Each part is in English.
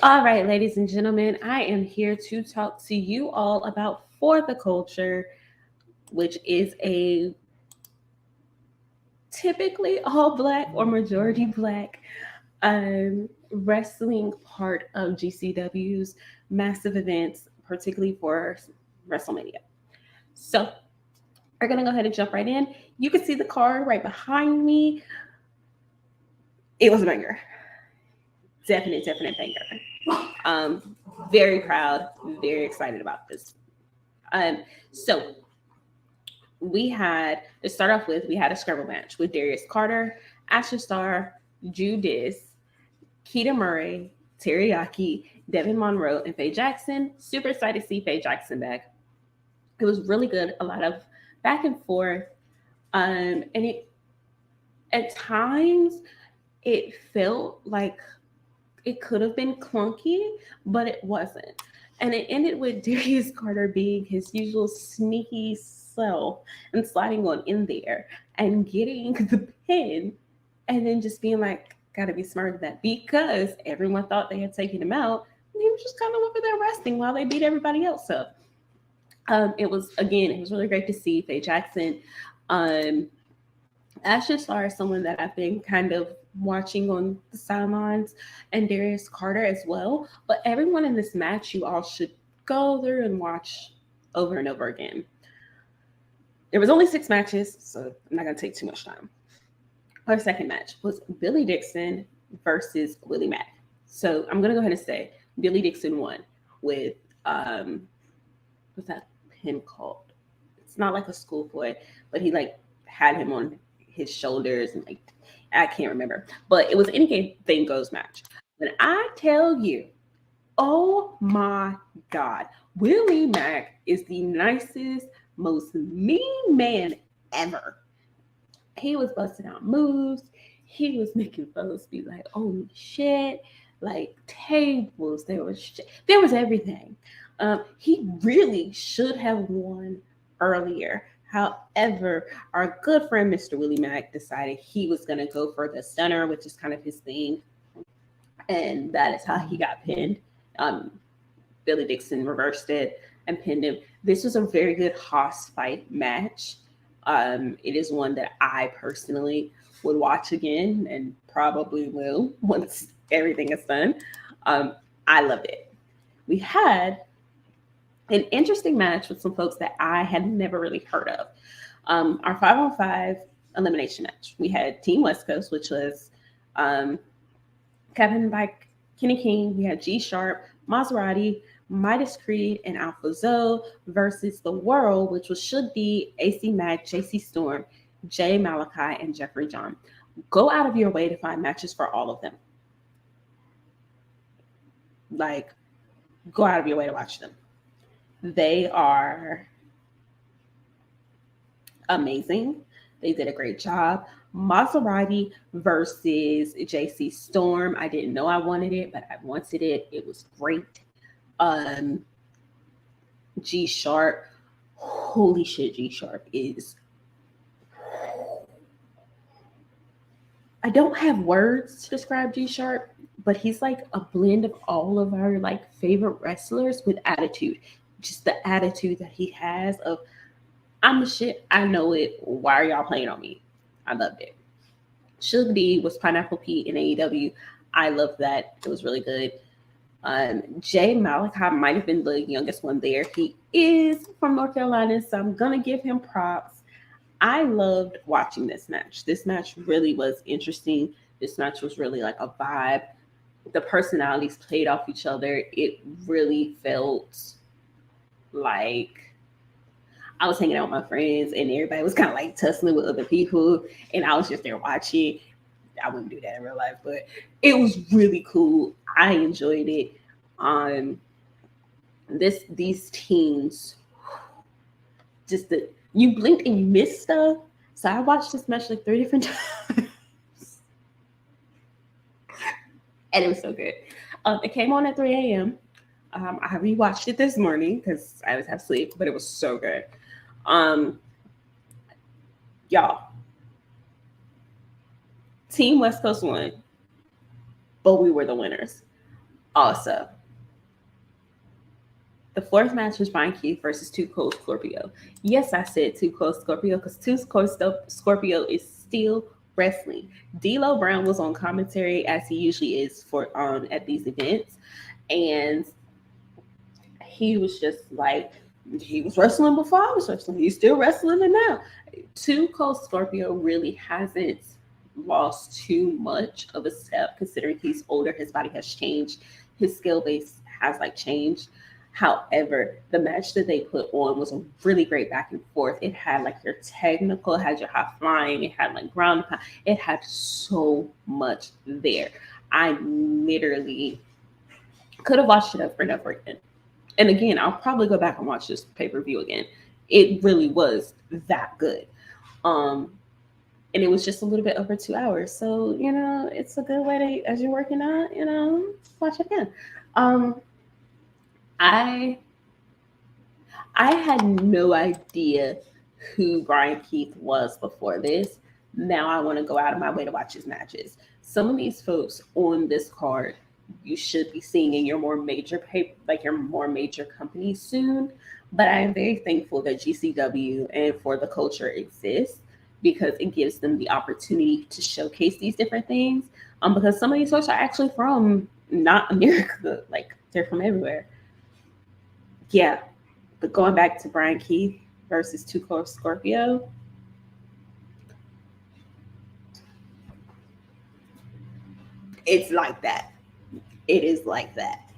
All right, ladies and gentlemen, I am here to talk to you all about For the Culture, which is a typically all black or majority black wrestling part of GCW's massive events, particularly for WrestleMania. So we're gonna go ahead and jump right in. You can see the card right behind me. It was a banger. Definite banger. Very proud, very excited about this. So we had to start off with, we had a scrabble match with Darius Carter, Asher Starr, Judas, Keita Murray, Teriyaki, Devin Monroe, and Faye Jackson. Super excited to see Faye Jackson back. It was really good. A lot of back and forth. And it at times it felt like it could have been clunky, but it wasn't. And it ended with Darius Carter being his usual sneaky self and sliding on in there and getting the pin and then just being like, gotta be smart with that because everyone thought they had taken him out. And he was just kind of over there resting while they beat everybody else up. It was really great to see Faye Jackson. Um, Ashley Starr is someone that I've been kind of watching on the sidelines, and Darius Carter as well. But everyone in this match, you all should go through and watch over and over again. There was only 6 matches, so I'm not gonna take too much time. Our second match was Billy Dixon versus Willie Mack. So I'm gonna go ahead and say Billy Dixon won with what's that pin called? It's not like a schoolboy, but he like had him on his shoulders and like I can't remember. But it was anything goes match. When I tell you, oh my God, Willie Mack is the nicest, most mean man ever. He was busting out moves. He was making fellas be like, "Holy shit!" Like tables. There was everything. He really should have won earlier. However, our good friend Mr. Willie Mack decided he was going to go for the stunner, which is kind of his thing, and that is how he got pinned. Um, Billy Dixon reversed it and pinned him. This was a very good Haas fight match. It is one that I personally would watch again and probably will once everything is done. Um, I loved it. We had an interesting match with some folks that I had never really heard of. Our 5-on-5 elimination match. We had Team West Coast, which was Kevin by Kenny King. We had G Sharp, Maserati, Midas Creed, and Alpha Zoe versus The World, which should be AC Mack, JC Storm, Jay Malachi, and Jeffrey John. Go out of your way to find matches for all of them. Like, go out of your way to watch them. They are amazing. They did a great job. Maserati versus JC Storm. I didn't know I wanted it, but I wanted it. It was great. Um, G Sharp. Holy shit, G Sharp is. I don't have words to describe G Sharp, but he's like a blend of all of our like favorite wrestlers with attitude. Just the attitude that he has of I'm the shit. I know it. Why are y'all playing on me? I loved it. Suge D was Pineapple Pete in AEW. I loved that. It was really good. Jay Malachi might have been the youngest one there. He is from North Carolina, so I'm gonna give him props. I loved watching this match. This match really was interesting. This match was really like a vibe. The personalities played off each other. It really felt like I was hanging out with my friends and everybody was kind of like tussling with other people, and I was just there watching. I wouldn't do that in real life, but it was really cool. I enjoyed it. Um, these teams, just the you blinked and you missed stuff. So I watched this match like 3 different times, and it was so good. It came on at 3 a.m. I rewatched it this morning because I was half asleep, but it was so good. Um, y'all, Team West Coast won, but we were the winners. Also, the fourth match was Brian Keith versus Too Cold Scorpio. Yes, I said Too Cold Scorpio because Too Cold Scorpio is still wrestling. D'Lo Brown was on commentary as he usually is for at these events, and he was just like, he was wrestling before I was wrestling. He's still wrestling it now. Too Cold Scorpio really hasn't lost too much of a step considering he's older. His body has changed. His skill base has like changed. However, the match that they put on was a really great back and forth. It had like your technical, it had your high flying, it had like ground, it had so much there. I literally could have watched it over and over again. And again, I'll probably go back and watch this pay-per-view again. It really was that good. And it was just a little bit over 2 hours. So, you know, it's a good way to, as you're working out, you know, watch it again. I had no idea who Brian Keith was before this. Now I want to go out of my way to watch his matches. Some of these folks on this card you should be seeing in your more major companies soon. But I am very thankful that GCW and For the Culture exists because it gives them the opportunity to showcase these different things. Because some of these folks are actually from not America, like they're from everywhere. Yeah, but going back to Brian Keith versus Too Cold Scorpio, it's like that. It is like that.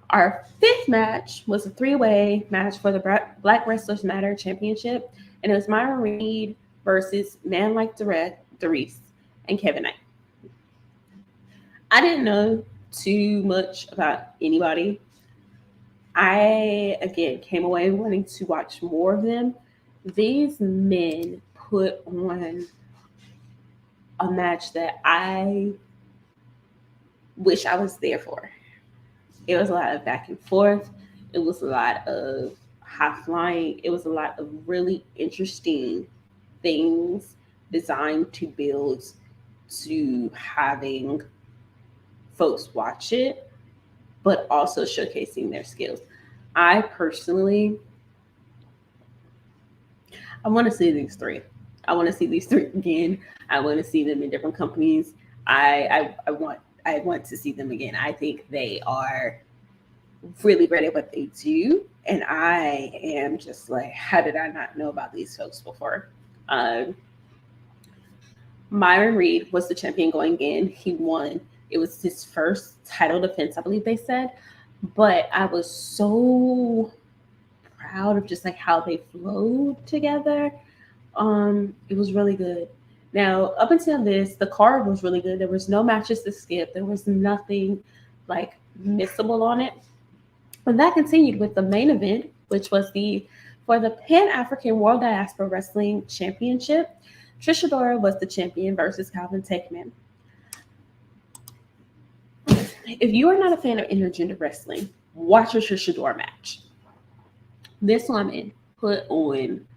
Our fifth match was a three-way match for the Black Wrestlers Matter Championship, and it was Myron Reed versus Man Like Darius and Kevin Knight. I didn't know too much about anybody. I, again, came away wanting to watch more of them. These men put on a match that I wish I was there for. It was a lot of back and forth. It was a lot of high flying. It was a lot of really interesting things designed to build to having folks watch it, but also showcasing their skills. I personally, I want to see these three. I want to see these three again. I want to see them in different companies. I want to see them again. I think they are really great at what they do. And I am just like, how did I not know about these folks before? Myron Reed was the champion going in. He won. It was his first title defense, I believe they said. But I was so proud of just like how they flowed together. It was really good. Now, up until this, the card was really good. There was no matches to skip. There was nothing like missable on it. But that continued with the main event, which was for the Pan-African World Diaspora Wrestling Championship. Trish Adora was the champion versus Calvin Tankman. If you are not a fan of intergender wrestling, watch a Trish Adora match. This woman put on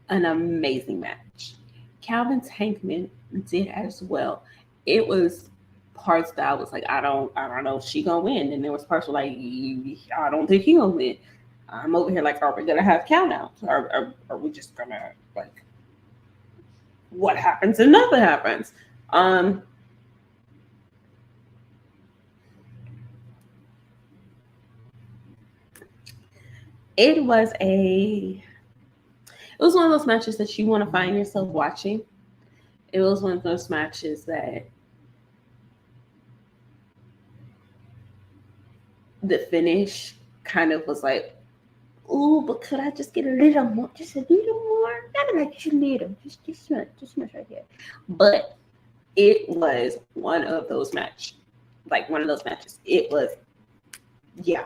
an amazing match. Calvin Tankman did as well. It was parts that I was like, I don't know if she gonna win. And there was parts where like, I don't think he gonna win. I'm over here like, are we gonna have countouts? Are we just gonna like, what happens and nothing happens? It was one of those matches that you want to find yourself watching. It was one of those matches that the finish kind of was like, oh, but could I just get a little more? Just a little more? Not like just a little. Just much right here. But it was one of those matches. Like one of those matches. It was, yeah.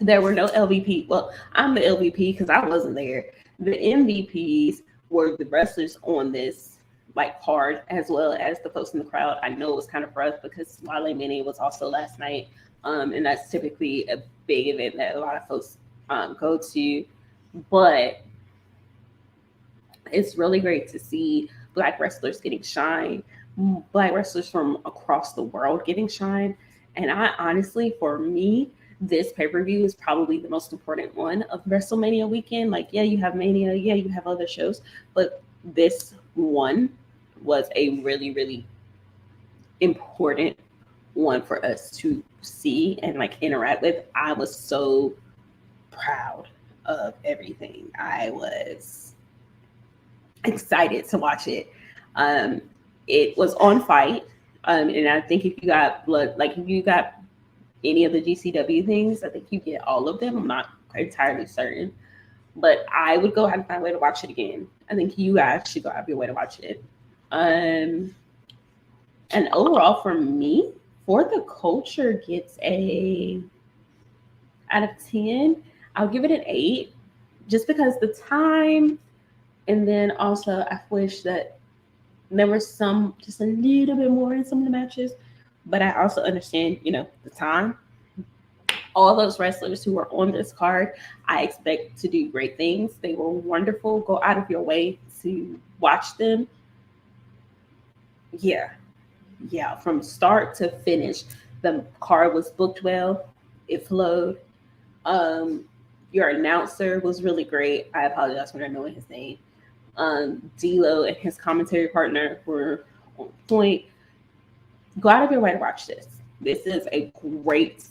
There were no LVP. Well, I'm the LVP because I wasn't there. The MVPs were the wrestlers on this like card, as well as the folks in the crowd. I know it was kind of rough because Wale Mini was also last night, and that's typically a big event that a lot of folks go to. But it's really great to see Black wrestlers getting shine, Black wrestlers from across the world getting shine. And I honestly, for me, this pay-per-view is probably the most important one of WrestleMania weekend. Like, yeah, you have Mania, yeah, you have other shows, but this one was a really, really important one for us to see and like interact with. I was so proud of everything. I was excited to watch it. It was on Fight, and I think if you got blood, like if you got any of the GCW things, I think you get all of them. I'm not entirely certain, but I would go out of my way to watch it again. I think you guys should go out of your way to watch it. And overall, for me, For the Culture gets a out of 10. I'll give it an 8, just because the time, and then also I wish that there was some just a little bit more in some of the matches, but I also understand, the time. All those wrestlers who are on this card, I expect to do great things. They were wonderful. Go out of your way to watch them. Yeah, from start to finish, the card was booked well. It flowed. Your announcer was really great. I apologize for not knowing his name. D'Lo and his commentary partner were on point. Go out of your way to watch this. This is a great,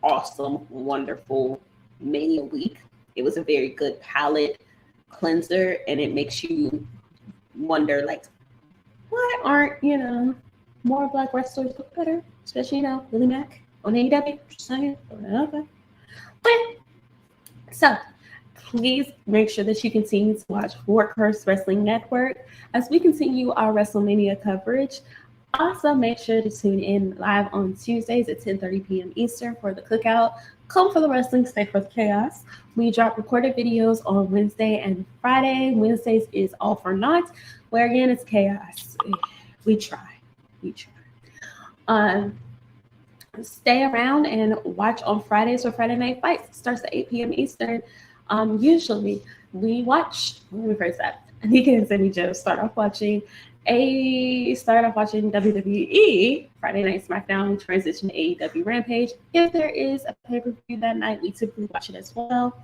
awesome, wonderful Mania week. It was a very good palate cleanser, and it makes you wonder, like, why aren't, more Black wrestlers look better? Especially, Willie Mack on AEW. Just saying. Okay. But, so, please make sure that you continue to watch Workhorse Wrestling Network as we continue our WrestleMania coverage. Also, make sure to tune in live on Tuesdays at 10:30 p.m. Eastern for the cookout. Come for the wrestling, stay for the chaos. We drop recorded videos on Wednesday and Friday. Wednesdays is All for Naught, where again it's chaos. We try. Stay around and watch on Fridays for Friday Night Fights. It starts at 8 p.m. Eastern. Usually we watch, let me phrase that. Anika and Sammy Joe start off watching WWE Friday Night SmackDown. We transition to AEW Rampage. If there is a pay-per-view that night, we typically watch it as well.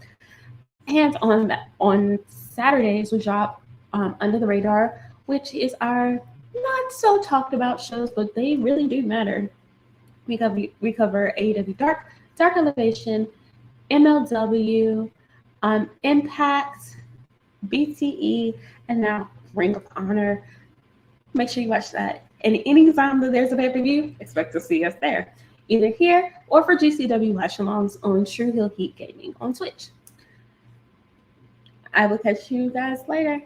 And on Saturdays, we drop Under the Radar, which is our not so talked about shows, but they really do matter. We cover AEW Dark Elevation, MLW, Impact, BTE, and now Ring of Honor. Make sure you watch that. And anytime that there's a pay-per-view, expect to see us there, either here or for GCW watch-alongs on True Hill Heat Gaming on Twitch. I will catch you guys later.